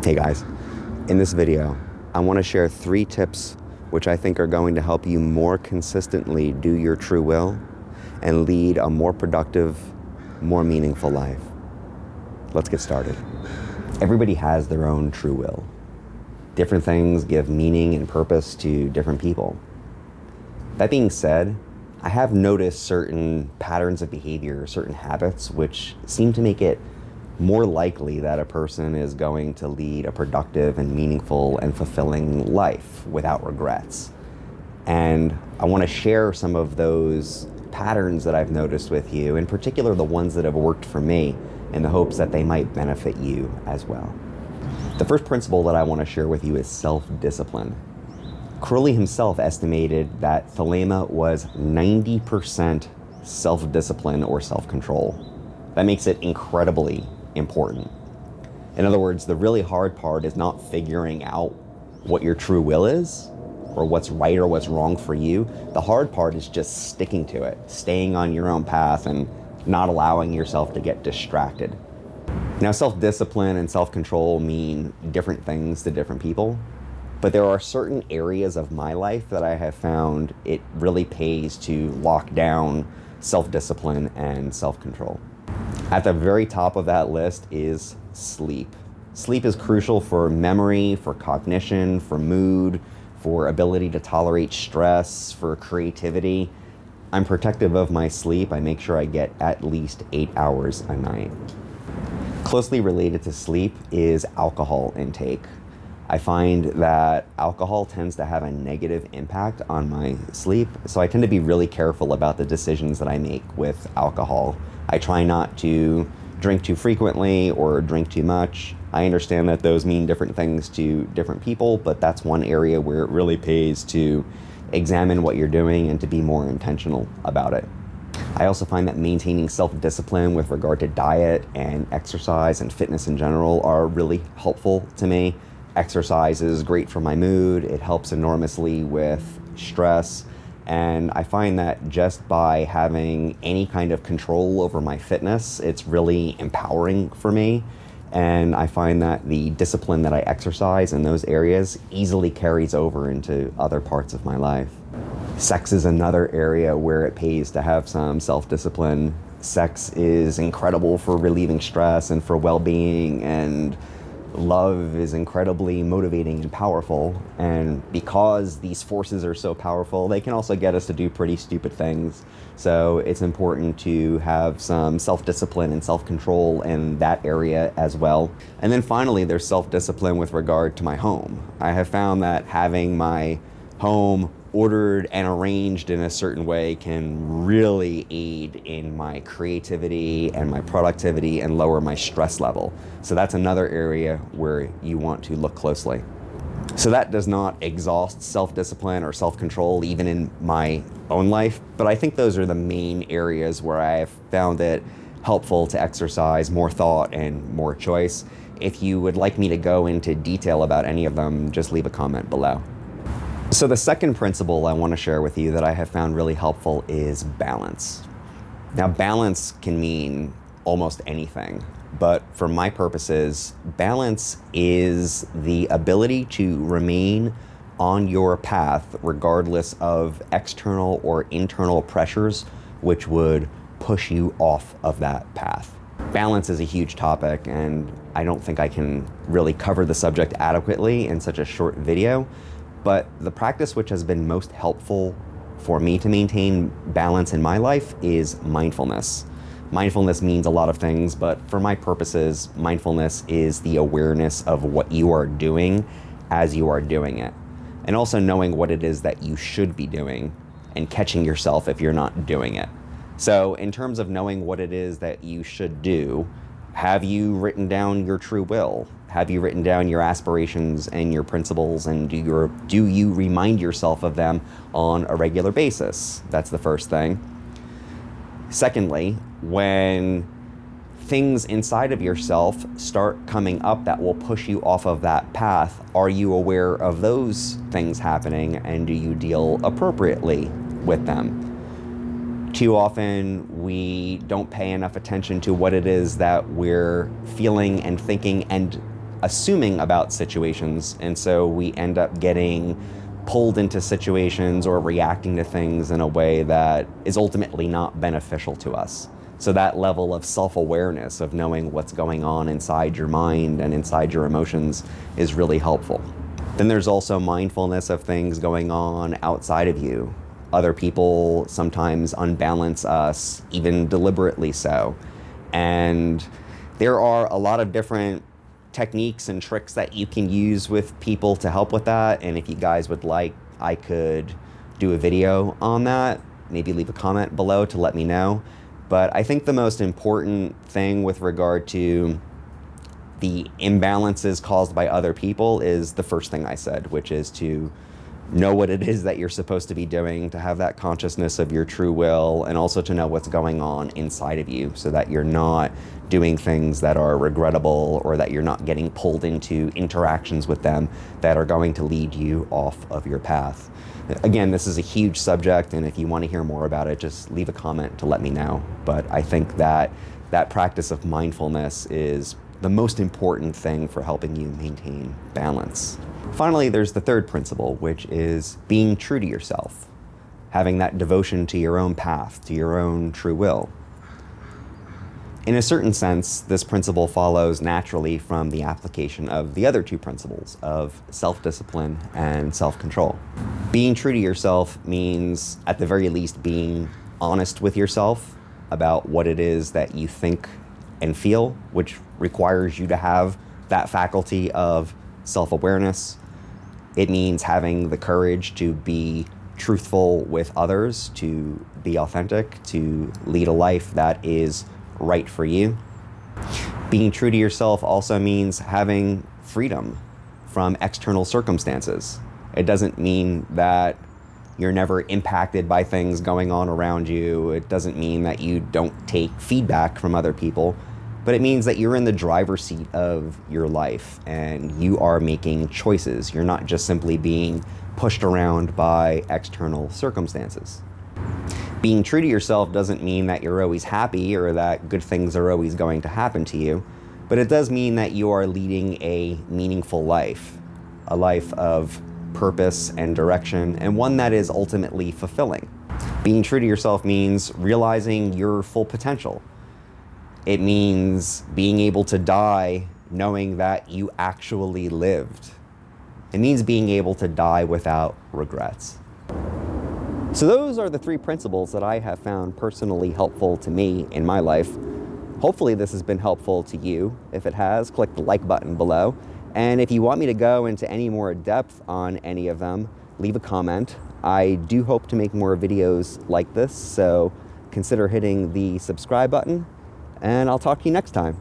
Hey guys, in this video, I want to share 3 tips which I think are going to help you more consistently do your true will and lead a more productive, more meaningful life. Let's get started. Everybody has their own true will. Different things give meaning and purpose to different people. That being said, I have noticed certain patterns of behavior, certain habits, which seem to make it more likely that a person is going to lead a productive and meaningful and fulfilling life without regrets. And I want to share some of those patterns that I've noticed with you, in particular the ones that have worked for me, in the hopes that they might benefit you as well. The first principle that I want to share with you is self-discipline. Crowley himself estimated that Thelema was 90% self-discipline or self-control. That makes it incredibly important. In other words, the really hard part is not figuring out what your true will is or what's right or what's wrong for you. The hard part is just sticking to it, staying on your own path and not allowing yourself to get distracted. Now, self-discipline and self-control mean different things to different people, but there are certain areas of my life that I have found it really pays to lock down self-discipline and self-control. At the very top of that list is sleep. Sleep is crucial for memory, for cognition, for mood, for ability to tolerate stress, for creativity. I'm protective of my sleep. I make sure I get at least 8 hours a night. Closely related to sleep is alcohol intake. I find that alcohol tends to have a negative impact on my sleep, so I tend to be really careful about the decisions that I make with alcohol. I try not to drink too frequently or drink too much. I understand that those mean different things to different people, but that's one area where it really pays to examine what you're doing and to be more intentional about it. I also find that maintaining self-discipline with regard to diet and exercise and fitness in general are really helpful to me. Exercise is great for my mood. It helps enormously with stress. And I find that just by having any kind of control over my fitness, it's really empowering for me. And I find that the discipline that I exercise in those areas easily carries over into other parts of my life. Sex is another area where it pays to have some self-discipline. Sex is incredible for relieving stress and for well-being, and love is incredibly motivating and powerful. And because these forces are so powerful, they can also get us to do pretty stupid things. So it's important to have some self-discipline and self-control in that area as well. And then finally, there's self-discipline with regard to my home. I have found that having my home ordered and arranged in a certain way can really aid in my creativity and my productivity and lower my stress level. So that's another area where you want to look closely. So that does not exhaust self-discipline or self-control even in my own life, but I think those are the main areas where I have found it helpful to exercise more thought and more choice. If you would like me to go into detail about any of them, just leave a comment below. So the second principle I want to share with you that I have found really helpful is balance. Now, balance can mean almost anything, but for my purposes, balance is the ability to remain on your path regardless of external or internal pressures which would push you off of that path. Balance is a huge topic, and I don't think I can really cover the subject adequately in such a short video. But the practice which has been most helpful for me to maintain balance in my life is mindfulness. Mindfulness means a lot of things, but for my purposes, mindfulness is the awareness of what you are doing as you are doing it, and also knowing what it is that you should be doing and catching yourself if you're not doing it. So in terms of knowing what it is that you should do, have you written down your true will? Have you written down your aspirations and your principles, and do you remind yourself of them on a regular basis? That's the first thing. Secondly, when things inside of yourself start coming up that will push you off of that path, are you aware of those things happening, and do you deal appropriately with them? Too often we don't pay enough attention to what it is that we're feeling and thinking and assuming about situations, and so we end up getting pulled into situations or reacting to things in a way that is ultimately not beneficial to us. So that level of self-awareness of knowing what's going on inside your mind and inside your emotions is really helpful. Then there's also mindfulness of things going on outside of you. Other people sometimes unbalance us, even deliberately so. And there are a lot of different techniques and tricks that you can use with people to help with that. And if you guys would like, I could do a video on that. Maybe leave a comment below to let me know. But I think the most important thing with regard to the imbalances caused by other people is the first thing I said, which is to know what it is that you're supposed to be doing, to have that consciousness of your true will, and also to know what's going on inside of you so that you're not doing things that are regrettable or that you're not getting pulled into interactions with them that are going to lead you off of your path. Again, this is a huge subject, and if you want to hear more about it, just leave a comment to let me know. But I think that that practice of mindfulness is the most important thing for helping you maintain balance. Finally, there's the third principle, which is being true to yourself, having that devotion to your own path, to your own true will. In a certain sense, this principle follows naturally from the application of the other two principles of self-discipline and self-control. Being true to yourself means, at the very least, being honest with yourself about what it is that you think and feel, which requires you to have that faculty of self-awareness. It means having the courage to be truthful with others, to be authentic, to lead a life that is right for you. Being true to yourself also means having freedom from external circumstances. It doesn't mean that you're never impacted by things going on around you. It doesn't mean that you don't take feedback from other people, but it means that you're in the driver's seat of your life and you are making choices. You're not just simply being pushed around by external circumstances. Being true to yourself doesn't mean that you're always happy or that good things are always going to happen to you, but it does mean that you are leading a meaningful life, a life of purpose and direction, and one that is ultimately fulfilling. Being true to yourself means realizing your full potential. It means being able to die knowing that you actually lived. It means being able to die without regrets. So those are the three principles that I have found personally helpful to me in my life. Hopefully this has been helpful to you. If it has, click the like button below. And if you want me to go into any more depth on any of them, leave a comment. I do hope to make more videos like this, so consider hitting the subscribe button, and I'll talk to you next time.